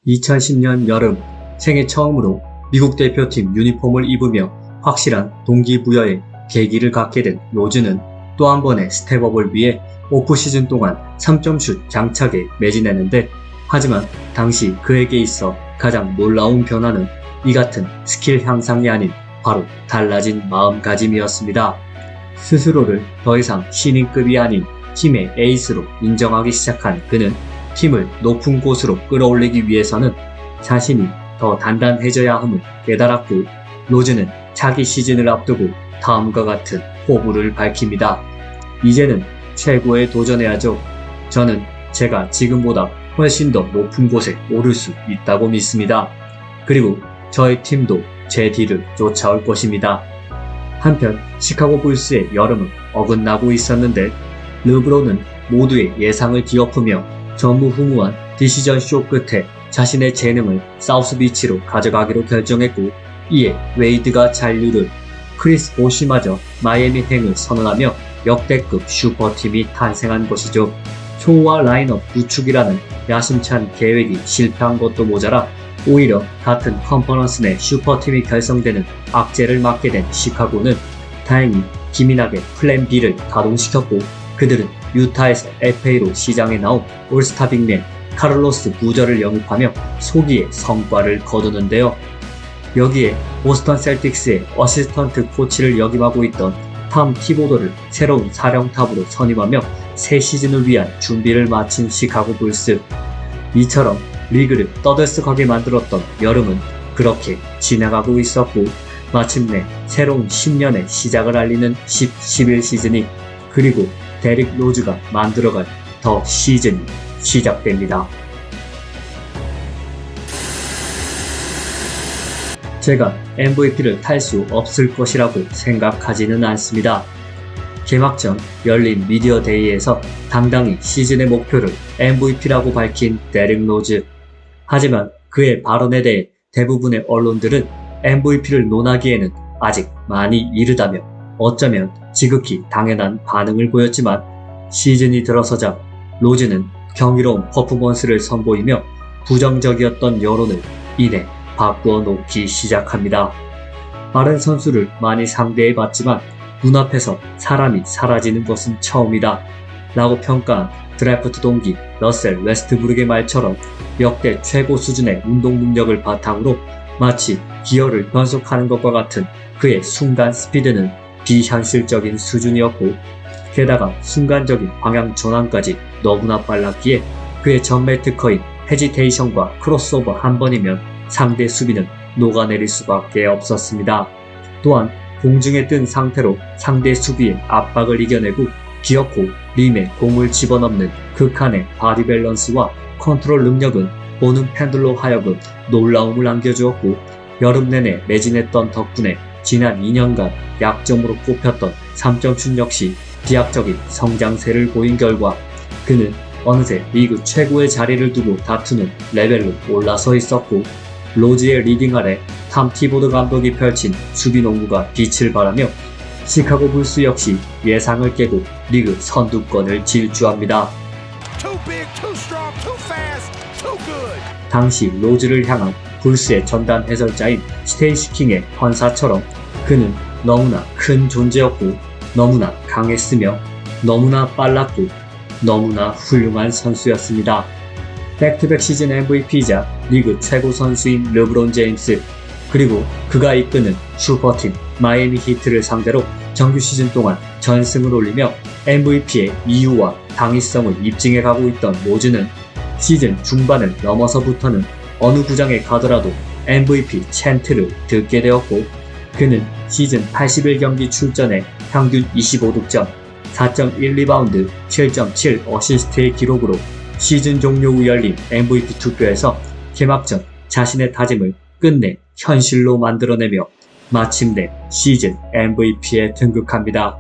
2010년 여름 생애 처음으로 미국 대표팀 유니폼을 입으며 확실한 동기부여의 계기를 갖게 된 로즈는 또 한 번의 스텝업을 위해 오프시즌 동안 3점슛 장착에 매진했는데, 하지만 당시 그에게 있어 가장 놀라운 변화는 이 같은 스킬 향상이 아닌 바로 달라진 마음가짐이었습니다. 스스로를 더 이상 신인급이 아닌 팀의 에이스로 인정하기 시작한 그는 팀을 높은 곳으로 끌어올리기 위해서는 자신이 더 단단해져야 함을 깨달았고, 로즈는 차기 시즌을 앞두고 다음과 같은 포부를 밝힙니다. 이제는 최고에 도전해야죠. 저는 제가 지금보다 훨씬 더 높은 곳에 오를 수 있다고 믿습니다. 그리고 저의 팀도 제 뒤를 쫓아올 것입니다. 한편 시카고 불스의 여름은 어긋나고 있었는데, 르브론은 모두의 예상을 뒤엎으며 전무후무한 디시전 쇼 끝에 자신의 재능을 사우스비치로 가져가기로 결정했고, 이에 웨이드가 잔류를, 크리스 보쉬마저 마이애미 행을 선언하며 역대급 슈퍼팀이 탄생한 것이죠. 초호화 라인업 구축이라는 야심찬 계획이 실패한 것도 모자라 오히려 같은 컨퍼런스 내 슈퍼팀이 결성되는 악재를 맞게 된 시카고는 다행히 기민하게 플랜 B를 가동시켰고, 그들은 유타에서 FA로 시장에 나온 올스타 빅맨 카를로스 부저를 영입하며 소기의 성과를 거두는데요. 여기에 보스턴 셀틱스의 어시스턴트 코치를 역임하고 있던 탐 티보더를 새로운 사령탑으로 선임하며 새 시즌을 위한 준비를 마친 시카고 불스. 이처럼 리그를 떠들썩하게 만들었던 여름은 그렇게 지나가고 있었고, 마침내 새로운 10년의 시작을 알리는 10-11 시즌이, 그리고 데릭 로즈가 만들어갈 더 시즌이 시작됩니다. 제가 MVP를 탈 수 없을 것이라고 생각하지는 않습니다. 개막 전 열린 미디어 데이에서 당당히 시즌의 목표를 MVP라고 밝힌 데릭 로즈. 하지만 그의 발언에 대해 대부분의 언론들은 MVP를 논하기에는 아직 많이 이르다며 어쩌면 지극히 당연한 반응을 보였지만, 시즌이 들어서자 로즈는 경이로운 퍼포먼스를 선보이며 부정적이었던 여론을 이내 바꾸어 놓기 시작합니다. 빠른 선수를 많이 상대해봤지만 눈앞에서 사람이 사라지는 것은 처음이다 라고 평가한 드래프트 동기 러셀 웨스트브룩의 말처럼 역대 최고 수준의 운동 능력을 바탕으로 마치 기어를 변속하는 것과 같은 그의 순간 스피드는 비현실적인 수준이었고, 게다가 순간적인 방향 전환까지 너무나 빨랐기에 그의 전매 특허인 헤지테이션과 크로스오버 한 번이면 상대 수비는 녹아내릴 수밖에 없었습니다. 또한 공중에 뜬 상태로 상대 수비의 압박을 이겨내고 기어코 림에 공을 집어넣는 극한의 바디 밸런스와 컨트롤 능력은 보는 팬들로 하여금 놀라움을 안겨주었고, 여름 내내 매진했던 덕분에 지난 2년간 약점으로 꼽혔던 3점슛 역시 비약적인 성장세를 보인 결과 그는 어느새 리그 최고의 자리를 두고 다투는 레벨로 올라서 있었고, 로즈의 리딩 아래 탐 티보드 감독이 펼친 수비 농구가 빛을 발하며 시카고 불스 역시 예상을 깨고 리그 선두권을 질주합니다. 당시 로즈를 향한 불스의 전담 해설자인 스테이시 킹의 헌사처럼 그는 너무나 큰 존재였고, 너무나 강했으며 너무나 빨랐고 너무나 훌륭한 선수였습니다. 백투백 시즌 MVP이자 리그 최고 선수인 르브론 제임스, 그리고 그가 이끄는 슈퍼팀 마이애미 히트를 상대로 정규 시즌 동안 전승을 올리며 MVP의 이유와 당위성을 입증해가고 있던 로즈는 시즌 중반을 넘어서부터는 어느 구장에 가더라도 MVP 챈트를 듣게 되었고, 그는 시즌 81경기 출전에 평균 25득점, 4.1리바운드, 7.7 어시스트의 기록으로 시즌 종료 후 열린 MVP 투표에서 개막전 자신의 다짐을 끝내 현실로 만들어내며 마침내 시즌 MVP에 등극합니다.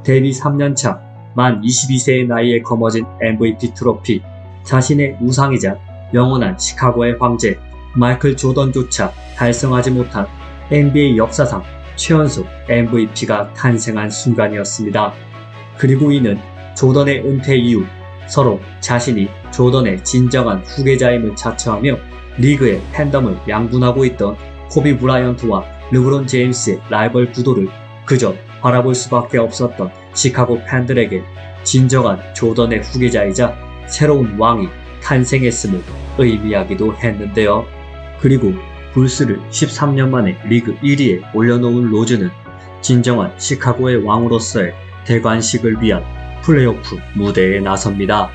데뷔 3년차 만 22세의 나이에 거머쥔 MVP 트로피, 자신의 우상이자 영원한 시카고의 황제 마이클 조던조차 달성하지 못한 NBA 역사상 최연소 MVP가 탄생한 순간이었습니다. 그리고 이는 조던의 은퇴 이후 서로 자신이 조던의 진정한 후계자임을 자처하며 리그의 팬덤을 양분하고 있던 코비 브라이언트와 르브론 제임스의 라이벌 구도를 그저 바라볼 수밖에 없었던 시카고 팬들에게 진정한 조던의 후계자이자 새로운 왕이 탄생했음을 의미하기도 했는데요. 그리고 불스를 13년 만에 리그 1위에 올려놓은 로즈는 진정한 시카고의 왕으로서의 대관식을 위한 플레이오프 무대에 나섭니다.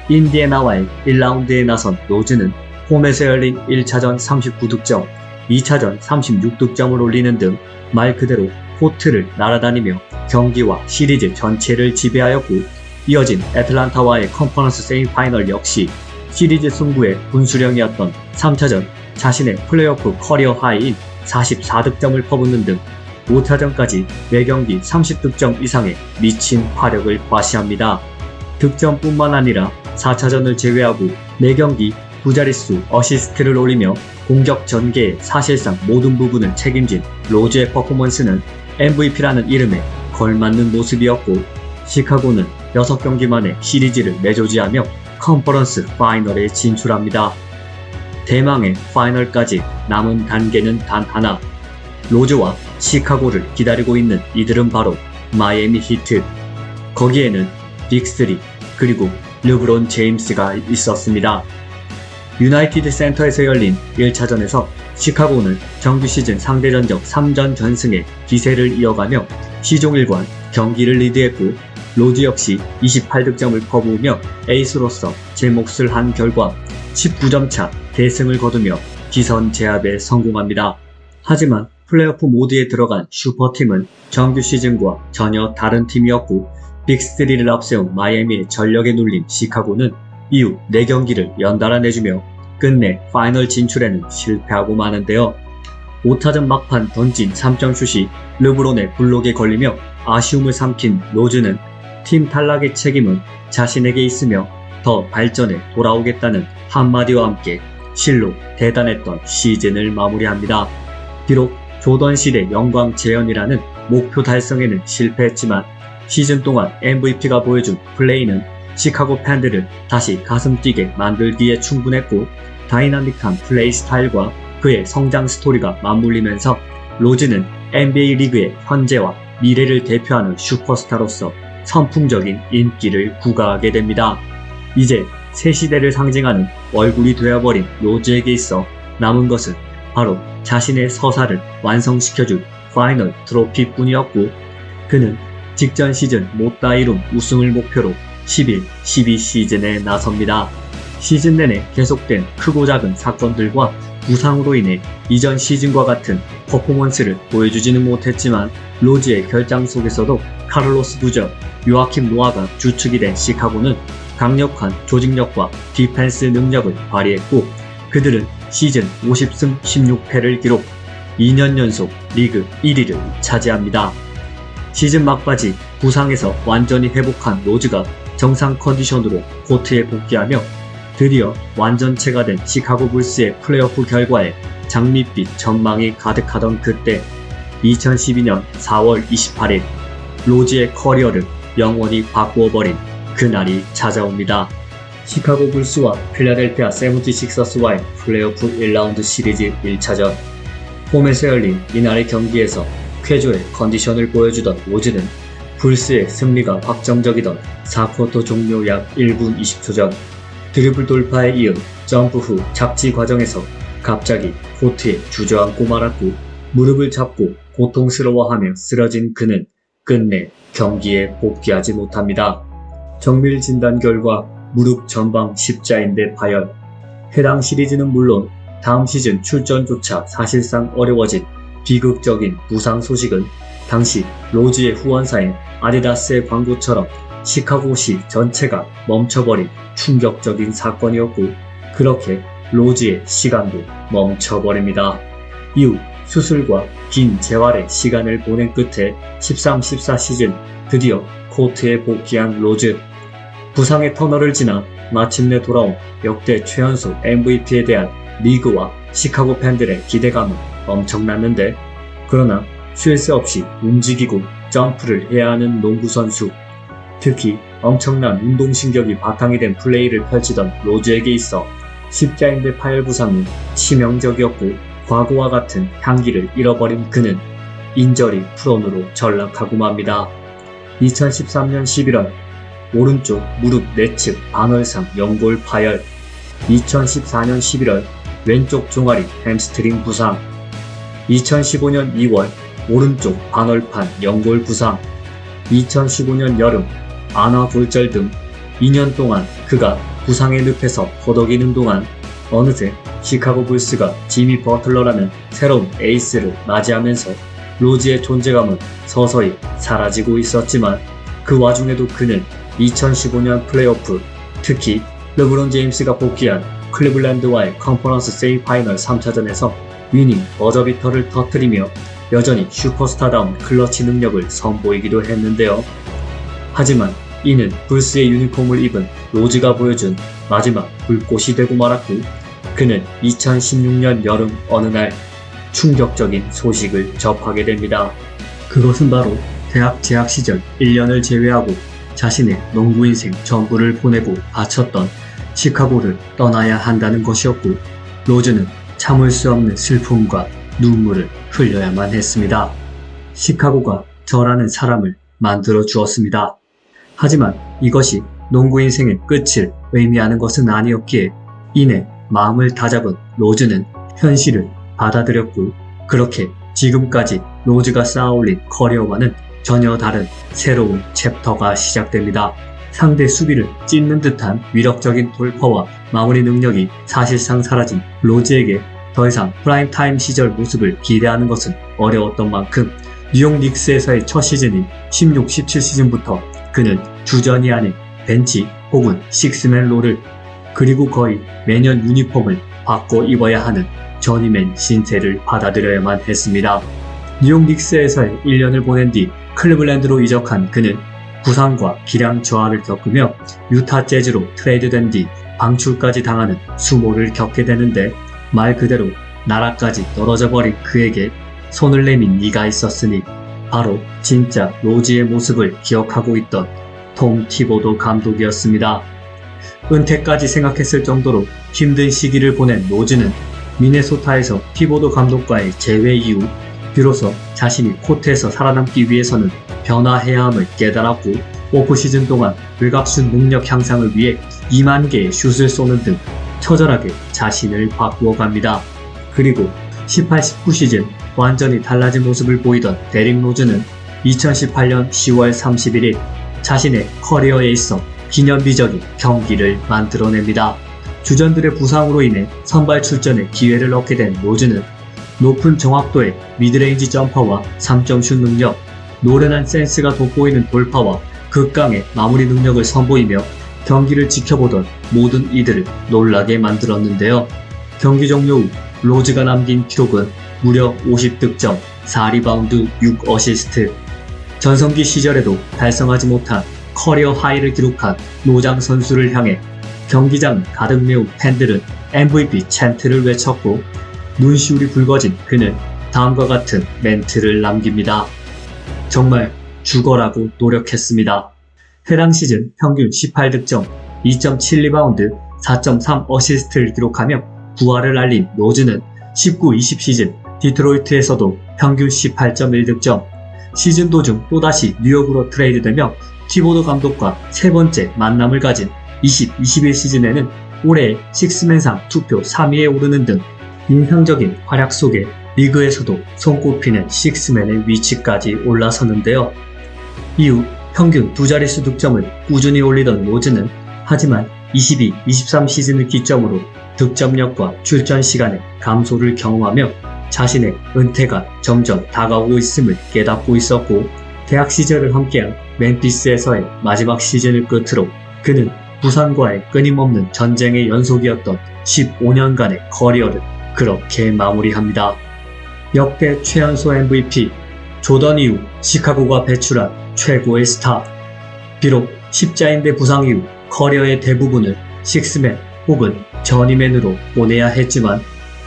인디애나와의 1라운드에 나선 로즈는 홈에서 열린 1차전 39득점, 2차전 36득점을 올리는 등 말 그대로 코트를 날아다니며 경기와 시리즈 전체를 지배하였고, 이어진 애틀란타와의 컨퍼런스 세미파이널 역시 시리즈 승부의 분수령이었던 3차전 자신의 플레이오프 커리어 하이인 44득점을 퍼붓는 등 5차전까지 매경기 30득점 이상의 미친 화력을 과시합니다. 득점뿐만 아니라 4차전을 제외하고 매경기 두자릿수 어시스트를 올리며 공격 전개의 사실상 모든 부분을 책임진 로즈의 퍼포먼스는 MVP라는 이름에 걸맞는 모습이었고, 시카고는 6경기 만에 시리즈를 매조지하며 컨퍼런스 파이널에 진출합니다. 대망의 파이널까지 남은 단계는 단 하나. 로즈와 시카고를 기다리고 있는 이들은 바로 마이애미 히트. 거기에는 빅3 그리고 르브론 제임스가 있었습니다. 유나이티드 센터에서 열린 1차전에서 시카고는 정규 시즌 상대 전적 3전 전승의 기세를 이어가며 시종일관 경기를 리드했고, 로즈 역시 28득점을 퍼부으며 에이스로서 제 몫을 한 결과 19점 차 대승을 거두며 기선 제압에 성공합니다. 하지만 플레이오프 모드에 들어간 슈퍼팀은 정규 시즌과 전혀 다른 팀이었고, 빅3를 앞세운 마이애미의 전력에 눌린 시카고는 이후 4경기를 연달아 내주며 끝내 파이널 진출에는 실패하고 마는데요. 5타전 막판 던진 3점 슛이 르브론의 블록에 걸리며 아쉬움을 삼킨 로즈는 팀 탈락의 책임은 자신에게 있으며 더 발전해 돌아오겠다는 한마디와 함께 실로 대단했던 시즌을 마무리합니다. 비록 조던실의 영광 재현이라는 목표 달성에는 실패했지만 시즌 동안 MVP가 보여준 플레이는 시카고 팬들을 다시 가슴 뛰게 만들기에 충분했고, 다이나믹한 플레이 스타일과 그의 성장 스토리가 맞물리면서 로즈는 NBA 리그의 현재와 미래를 대표하는 슈퍼스타로서 선풍적인 인기를 구가하게 됩니다. 이제 새 시대를 상징하는 얼굴이 되어버린 로즈에게 있어 남은 것은 바로 자신의 서사를 완성시켜줄 파이널 트로피뿐이었고, 그는 직전 시즌 못다 이룬 우승을 목표로 11-12 시즌에 나섭니다. 시즌 내내 계속된 크고 작은 사건들과 부상으로 인해 이전 시즌과 같은 퍼포먼스를 보여주지는 못했지만, 로즈의 결장 속에서도 카를로스 부저, 요아킴 노아가 주축이 된 시카고는 강력한 조직력과 디펜스 능력을 발휘했고, 그들은 시즌 50승 16패를 기록, 2년 연속 리그 1위를 차지합니다. 시즌 막바지 부상에서 완전히 회복한 로즈가 정상 컨디션으로 코트에 복귀하며 드디어 완전체가 된 시카고 불스의 플레이오프 결과에 장밋빛 전망이 가득하던 그때, 2012년 4월 28일 로즈의 커리어를 영원히 바꾸어버린 그날이 찾아옵니다. 시카고 불스와 필라델피아 세븐티식서스와의 플레이오프 1라운드 시리즈 1차전. 홈에서 열린 이날의 경기에서 쾌조의 컨디션을 보여주던 로즈는 불스의 승리가 확정적이던 4쿼터 종료 약 1분 20초 전 드리블 돌파에 이은 점프 후 착지 과정에서 갑자기 코트에 주저앉고 말았고, 무릎을 잡고 고통스러워하며 쓰러진 그는 끝내 경기에 복귀하지 못합니다. 정밀 진단 결과 무릎 전방 십자인대 파열. 해당 시리즈는 물론 다음 시즌 출전조차 사실상 어려워진 비극적인 부상 소식은 당시 로즈의 후원사인 아디다스의 광고처럼 시카고시 전체가 멈춰버린 충격적인 사건이었고, 그렇게 로즈의 시간도 멈춰버립니다. 이후 수술과 긴 재활의 시간을 보낸 끝에 13-14 시즌 드디어 코트에 복귀한 로즈. 부상의 터널을 지나 마침내 돌아온 역대 최연소 MVP에 대한 리그와 시카고 팬들의 기대감은 엄청났는데, 그러나 쉴 새 없이 움직이고 점프를 해야 하는 농구 선수. 특히 엄청난 운동신경이 바탕이 된 플레이를 펼치던 로즈에게 있어 십자인대 파열 부상은 치명적이었고 과거와 같은 향기를 잃어버린 그는 인저리 프론으로 전락하고 맙니다. 2013년 11월 오른쪽 무릎 내측 반월상 연골 파열, 2014년 11월 왼쪽 종아리 햄스트링 부상, 2015년 2월 오른쪽 반월판 연골 부상, 2015년 여름 안아골절 등 2년 동안 그가 부상의 늪에서 허덕이는 동안 어느새 시카고 불스가 지미 버틀러라는 새로운 에이스를 맞이하면서 로즈의 존재감은 서서히 사라지고 있었지만 그 와중에도 그는 2015년 플레이오프, 특히 르브론 제임스가 복귀한 클리블랜드와의 컨퍼런스 세미파이널 3차전에서 위닝 버저비터를 터뜨리며 여전히 슈퍼스타다운 클러치 능력을 선보이기도 했는데요. 하지만 이는 불스의 유니폼을 입은 로즈가 보여준 마지막 불꽃이 되고 말았고, 그는 2016년 여름 어느 날 충격적인 소식을 접하게 됩니다. 그것은 바로 대학 재학 시절 1년을 제외하고 자신의 농구 인생 전부를 보내고 바쳤던 시카고를 떠나야 한다는 것이었고, 로즈는 참을 수 없는 슬픔과 눈물을 흘려야만 했습니다. 시카고가 저라는 사람을 만들어 주었습니다. 하지만 이것이 농구 인생의 끝을 의미하는 것은 아니었기에 이내 마음을 다잡은 로즈는 현실을 받아들였고, 그렇게 지금까지 로즈가 쌓아올린 커리어와는 전혀 다른 새로운 챕터가 시작됩니다. 상대 수비를 찢는 듯한 위력적인 돌파와 마무리 능력이 사실상 사라진 로즈에게 더 이상 프라임타임 시절 모습을 기대하는 것은 어려웠던 만큼 뉴욕 닉스에서의 첫 시즌인 16-17 시즌부터 그는 주전이 아닌 벤치 혹은 식스맨 롤을, 그리고 거의 매년 유니폼을 바꿔 입어야 하는 저니맨 신세를 받아들여야만 했습니다. 뉴욕 닉스에서의 1년을 보낸 뒤 클리블랜드로 이적한 그는 부상과 기량 저하를 겪으며 유타 재즈로 트레이드된 뒤 방출까지 당하는 수모를 겪게 되는데, 말 그대로 나라까지 떨어져 버린 그에게 손을 내민 이가 있었으니 바로 진짜 로즈의 모습을 기억하고 있던 톰 티보도 감독이었습니다. 은퇴까지 생각했을 정도로 힘든 시기를 보낸 로즈는 미네소타에서 티보도 감독과의 재회 이후 비로소 자신이 코트에서 살아남기 위해서는 변화해야 함을 깨달았고, 오프시즌 동안 외곽슛 능력 향상을 위해 2만 개의 슛을 쏘는 등 처절하게 자신을 바꾸어 갑니다. 그리고 18-19 시즌 완전히 달라진 모습을 보이던 데릭 로즈는 2018년 10월 31일 자신의 커리어에 있어 기념비적인 경기를 만들어냅니다. 주전들의 부상으로 인해 선발 출전의 기회를 얻게 된 로즈는 높은 정확도의 미드레인지 점퍼와 3점 슛 능력, 노련한 센스가 돋보이는 돌파와 극강의 마무리 능력을 선보이며 경기를 지켜보던 모든 이들을 놀라게 만들었는데요. 경기 종료 후 로즈가 남긴 기록은 무려 50득점, 4리바운드, 6어시스트. 전성기 시절에도 달성하지 못한 커리어 하이를 기록한 노장 선수를 향해 경기장 가득 메운 팬들은 MVP 찬트를 외쳤고, 눈시울이 붉어진 그는 다음과 같은 멘트를 남깁니다. 정말 죽어라고 노력했습니다. 해당 시즌 평균 18득점, 2.7리바운드, 4.3어시스트를 기록하며 부활을 알린 로즈는 19-20 시즌 디트로이트에서도 평균 18.1득점, 시즌 도중 또다시 뉴욕으로 트레이드되며 티보도 감독과 세 번째 만남을 가진 20-21 시즌에는 올해의 식스맨상 투표 3위에 오르는 등 인상적인 활약 속에 리그에서도 손꼽히는 식스맨의 위치까지 올라서는데요. 이후 평균 두 자릿수 득점을 꾸준히 올리던 로즈는 하지만 22-23 시즌을 기점으로 득점력과 출전 시간의 감소를 경험하며 자신의 은퇴가 점점 다가오고 있음을 깨닫고 있었고, 대학 시절을 함께한 멤피스에서의 마지막 시즌을 끝으로 그는 부상과의 끊임없는 전쟁의 연속이었던 15년간의 커리어를 그렇게 마무리합니다. 역대 최연소 MVP, 조던 이후 시카고가 배출한 최고의 스타. 비록 십자인대 부상 이후 커리어의 대부분을 식스맨 혹은 저니맨으로 보내야 했지만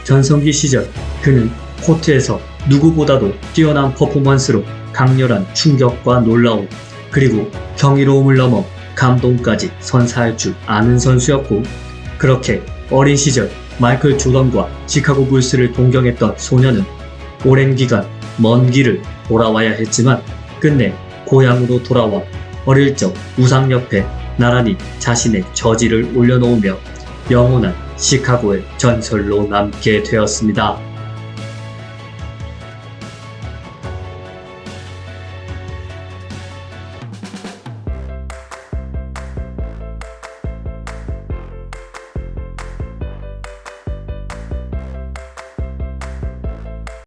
전성기 시절 그는 코트에서 누구보다도 뛰어난 퍼포먼스로 강렬한 충격과 놀라움, 그리고 경이로움을 넘어 감동까지 선사할 줄 아는 선수였고, 그렇게 어린 시절 마이클 조던과 시카고 불스를 동경했던 소녀는 오랜 기간 먼 길을 돌아와야 했지만 끝내 고향으로 돌아와 어릴 적 우상 옆에 나란히 자신의 저지를 올려놓으며 영원한 시카고의 전설로 남게 되었습니다.